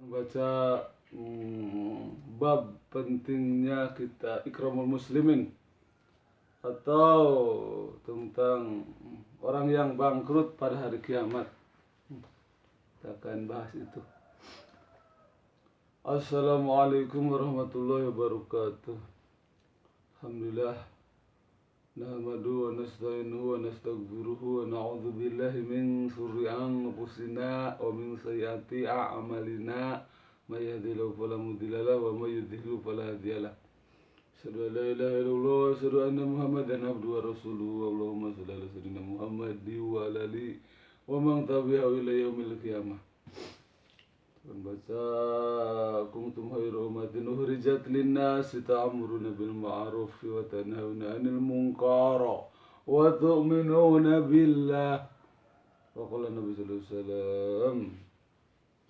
Baca bab pentingnya kita ikramul muslimin, atau tentang orang yang bangkrut pada hari kiamat. Kita akan bahas itu. Assalamualaikum warahmatullahi wabarakatuh. Alhamdulillah, nahmadu wa nasta'inuhu wa nastaghfiruhu wa na'udzu billahi min syururi anfusina wa min sayyiati a'malina. May yahdihillahu fala mudilla lahu wa may yudhlil fala hadiya lahu. Asyhadu an la ilaha illallah wa asyhadu anna Muhammadan abduhu wa rasuluhu. Allahumma shalli ala sayyidina Muhammad wa ala alihi wa man tabi'ahu ila yaumil qiyamah. Membaca kuntum khairu ummatin ukhrijat linnas ta'muruna bil ma'ruf wa tanhauna 'anil munkar wa tu'minuna billah. Wa qala Nabi sallallahu alaihi wasallam,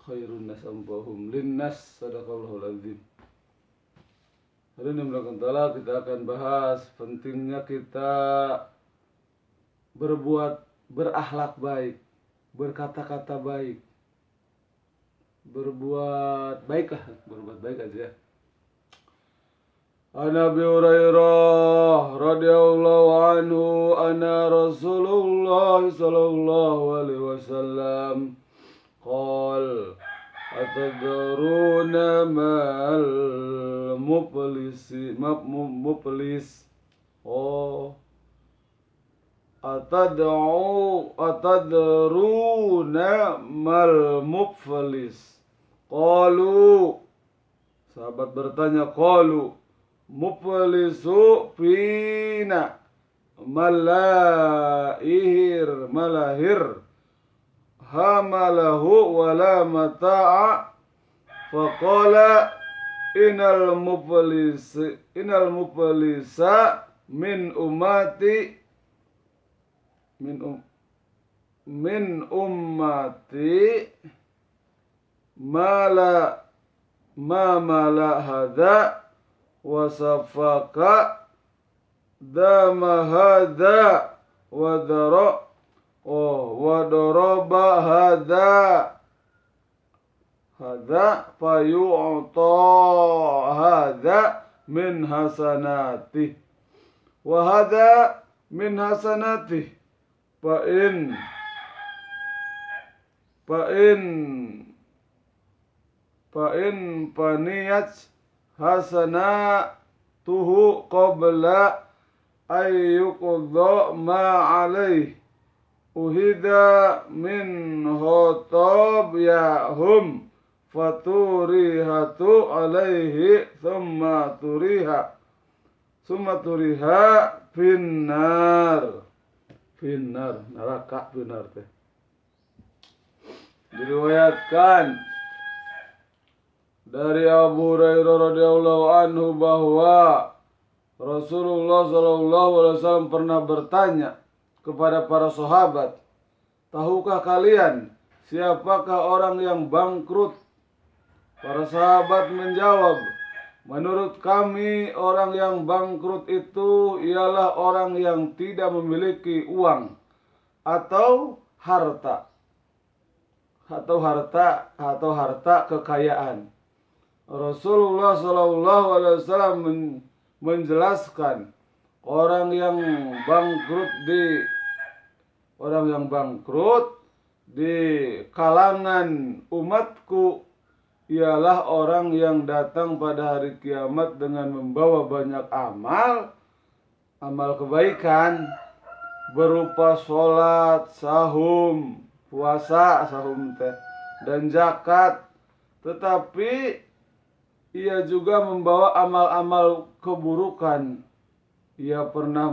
khairun nas anfa'uhum linnas, sadaqallahul azim. Hari ini kita akan bahas pentingnya kita berakhlak baik, berkata-kata baik, berbuat baik aja. An Abi Hurairah radhiyallahu anhu anna Rasulullah sallallahu alaihi wasallam qala atadruna mal muflis atadruna mal muflis. Qalu, sahabat bertanya, qalu muflisu fina malahir hamalahu wala mata'a. Faqala innal muflisa min ummati mala hada wa safaka dama hada wa daraba hada fayu'ta hada min hasanatih wa hada min hasanatih fa in paniyat hasanatuhu qabla ayyuqdha ma alaih uhida min khotobyahum faturihatu alaihi thumma turiha finnar neraka, finnar teh. Diriwayatkan dari Abu Hurairah radhiyallahu anhu bahwa Rasulullah sallallahu alaihi wasallam pernah bertanya kepada para sahabat, tahukah kalian siapakah orang yang bangkrut? Para sahabat menjawab, menurut kami orang yang bangkrut itu ialah orang yang tidak memiliki uang atau harta kekayaan. Rasulullah sallallahu alaihi wasallam menjelaskan orang yang bangkrut di kalangan umatku ialah orang yang datang pada hari kiamat dengan membawa banyak amal kebaikan berupa sholat, puasa dan zakat, tetapi ia juga membawa amal-amal keburukan. Ia pernah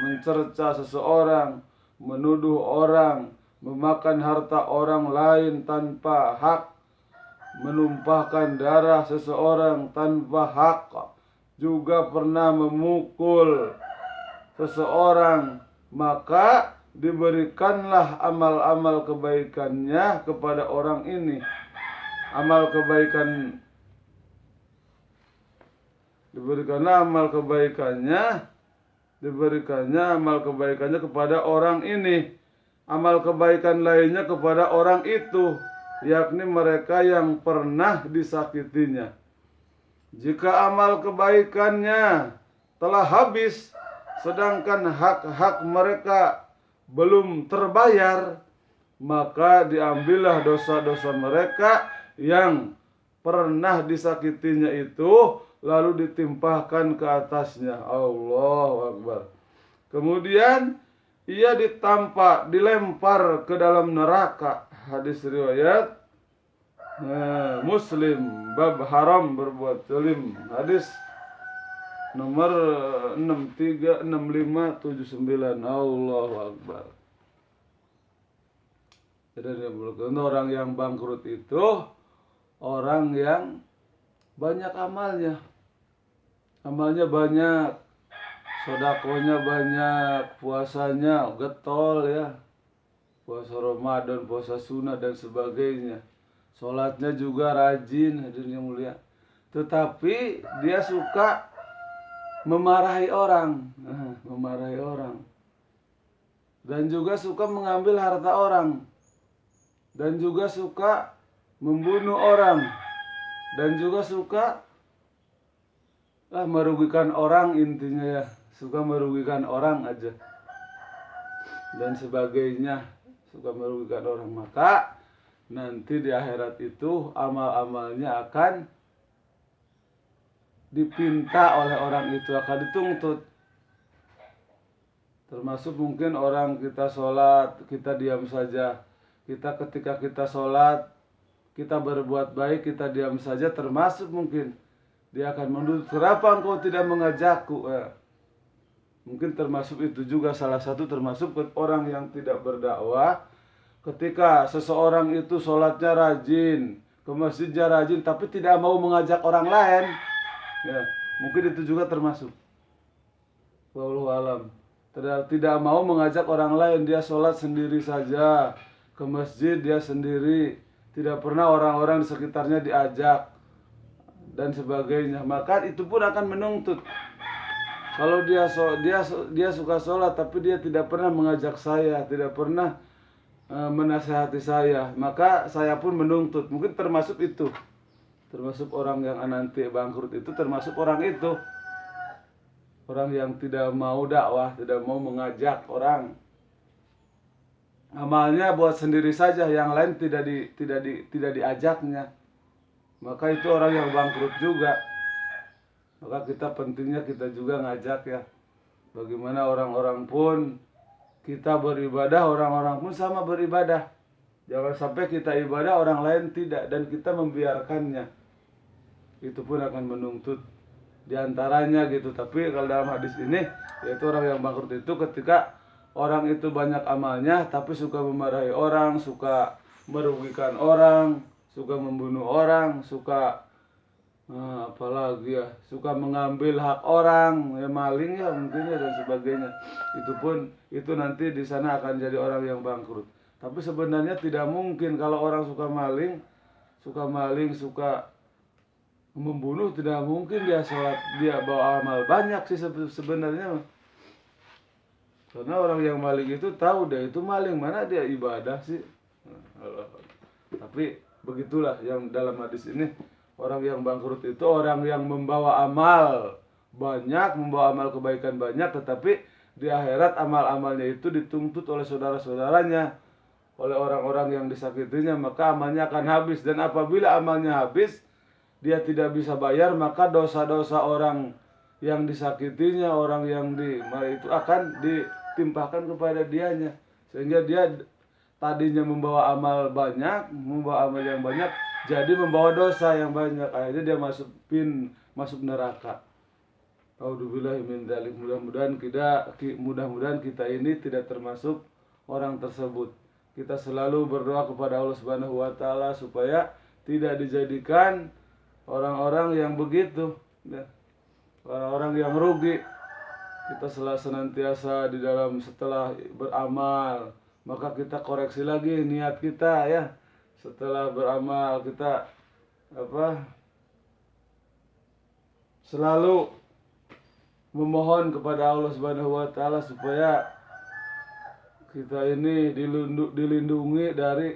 mencerca seseorang, menuduh orang, memakan harta orang lain tanpa hak, menumpahkan darah seseorang tanpa hak, juga pernah memukul seseorang. Maka diberikanlah amal-amal kebaikannya kepada orang ini. Diberikannya amal kebaikannya kepada orang ini. amal kebaikan lainnya kepada orang itu, yakni mereka yang pernah disakitinya. Jika amal kebaikannya telah habis, sedangkan hak-hak mereka belum terbayar, maka diambillah dosa-dosa mereka yang pernah disakitinya itu, lalu ditimpahkan ke atasnya. Allahu Akbar. Kemudian ia dilempar ke dalam neraka. Hadis riwayat Muslim, bab haram berbuat zalim. Hadis nomor 636579. Allahu Akbar. Jadi orang yang bangkrut itu orang yang banyak amalnya. Amalnya banyak, sedekahnya banyak, puasanya getol ya. Puasa Ramadan, puasa sunnah dan sebagainya. Sholatnya juga rajin, hadirin yang mulia. Tetapi dia suka memarahi orang, memarahi orang. Dan juga suka mengambil harta orang. Dan juga suka membunuh orang. Dan juga suka merugikan orang, intinya ya. Suka merugikan orang aja. Dan sebagainya. Suka merugikan orang. Maka nanti di akhirat itu amal-amalnya akan dipinta oleh orang itu, akan dituntut. Termasuk mungkin orang kita sholat, kita diam saja. Ketika kita sholat, kita berbuat baik, kita diam saja, termasuk mungkin dia akan menuntut, kenapa engkau tidak mengajakku? Mungkin termasuk itu juga salah satu, termasuk orang yang tidak berdakwah. Ketika seseorang itu sholatnya rajin, ke masjidnya rajin, tapi tidak mau mengajak orang lain, ya, mungkin itu juga termasuk. Wallahu alam. Tidak mau mengajak orang lain, dia sholat sendiri saja, ke masjid dia sendiri, tidak pernah orang-orang di sekitarnya diajak dan sebagainya. Maka itu pun akan menuntut. Kalau dia suka sholat tapi dia tidak pernah mengajak saya, tidak pernah menasihati saya, maka saya pun menuntut. Mungkin termasuk itu, termasuk orang yang nanti bangkrut itu, termasuk orang itu, orang yang tidak mau dakwah, tidak mau mengajak orang. Amalnya buat sendiri saja, yang lain tidak diajaknya. Maka itu orang yang bangkrut juga. Maka pentingnya kita juga ngajak ya. Bagaimana orang-orang pun kita beribadah, orang-orang pun sama beribadah. Jangan sampai kita ibadah, orang lain tidak, dan kita membiarkannya. Itu pun akan menuntut diantaranya gitu. Tapi kalau dalam hadis ini, yaitu orang yang bangkrut itu ketika orang itu banyak amalnya, tapi suka memarahi orang, suka merugikan orang, suka membunuh orang, suka apalagi ya, suka mengambil hak orang, ya maling ya mungkin ya, dan sebagainya. Itu nanti di sana akan jadi orang yang bangkrut. Tapi sebenarnya tidak mungkin kalau orang suka maling, suka membunuh, tidak mungkin dia sholat, dia bawa amal banyak sih sebenarnya. Karena orang yang maling itu tahu dia itu maling, mana dia ibadah sih. Tapi begitulah yang dalam hadis ini. Orang yang bangkrut itu orang yang membawa amal banyak, membawa amal kebaikan banyak, tetapi di akhirat amal-amalnya itu dituntut oleh saudara-saudaranya, oleh orang-orang yang disakitinya, maka amalnya akan habis. Dan apabila amalnya habis, dia tidak bisa bayar, maka dosa-dosa orang yang disakitinya, orang yang itu akan ditimpahkan kepada dianya. Sehingga dia tadinya membawa amal banyak, membawa amal yang banyak, jadi membawa dosa yang banyak, akhirnya dia masuk neraka. Auzubillahi min dzalik. Mudah-mudahan kita ini tidak termasuk orang tersebut. Kita selalu berdoa kepada Allah Subhanahu wa taala supaya tidak dijadikan orang-orang yang begitu, ya. Orang-orang yang rugi. Kita senantiasa di dalam setelah beramal, maka kita koreksi lagi niat kita ya. Setelah beramal kita selalu memohon kepada Allah Subhanahu wa taala supaya kita ini dilindungi dari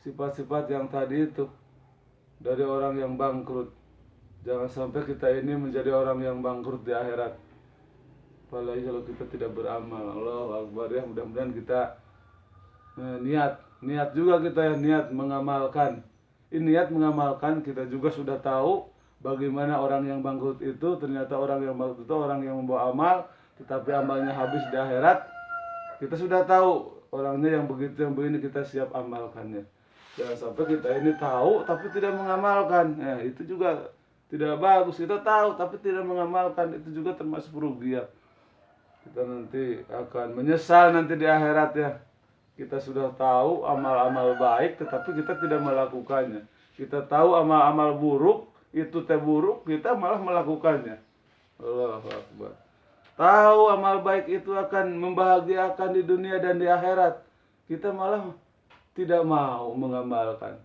sifat-sifat yang tadi itu, dari orang yang bangkrut. Jangan sampai kita ini menjadi orang yang bangkrut di akhirat, apalagi kalau kita tidak beramal. Allahu Akbar ya. Mudah-mudahan kita niat juga kita ya, niat mengamalkan. Ini niat mengamalkan, kita juga sudah tahu bagaimana orang yang bangkrut itu. Ternyata orang yang bangkrut itu orang yang membawa amal, tetapi amalnya habis di akhirat. Kita sudah tahu orangnya yang begitu, yang begini, kita siap amalkannya. Jangan sampai kita ini tahu tapi tidak mengamalkan. Itu juga tidak bagus. Kita tahu tapi tidak mengamalkan, itu juga termasuk kerugian. Kita nanti akan menyesal nanti di akhirat ya. Kita sudah tahu amal-amal baik tetapi kita tidak melakukannya. Kita tahu amal-amal buruk, itu teh buruk, kita malah melakukannya. Allahu Akbar. Tahu amal baik itu akan membahagiakan di dunia dan di akhirat, kita malah tidak mau mengamalkan.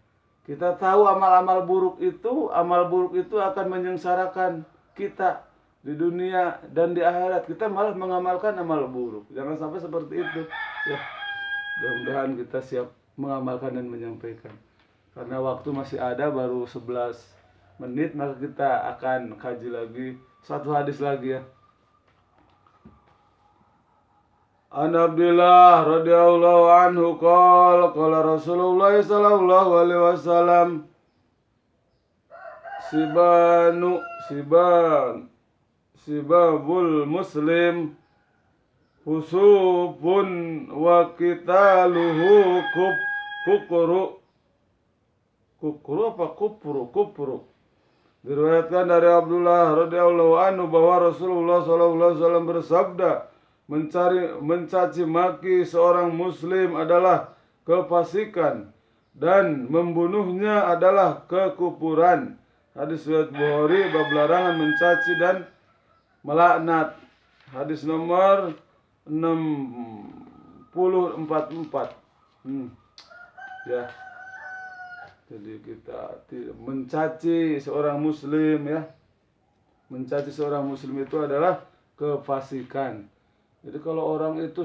Kita tahu amal buruk itu akan menyengsarakan kita di dunia dan di akhirat, kita malah mengamalkan amal buruk. Jangan sampai seperti itu ya. Mudah-mudahan kita siap mengamalkan dan menyampaikan. Karena waktu masih ada, baru 11 menit, maka kita akan kaji lagi satu hadis lagi ya. An Abdillah radhiyallahu anhu qala Rasulullah sallallahu alaihi wasallam sibabul muslim husubun wa qitaluhu kufru. Diriwayatkan dari Abdullah radhiyallahu anhu bahwa Rasulullah sallallahu alaihi wasallam bersabda, mencaci maki seorang muslim adalah kefasikan dan membunuhnya adalah kekufuran. Hadis riwayat Bukhari, bab larangan mencaci dan melaknat. Hadis nomor 6044. Ya. Jadi kita mencaci seorang muslim ya. Mencaci seorang muslim itu adalah kefasikan. Jadi kalau orang itu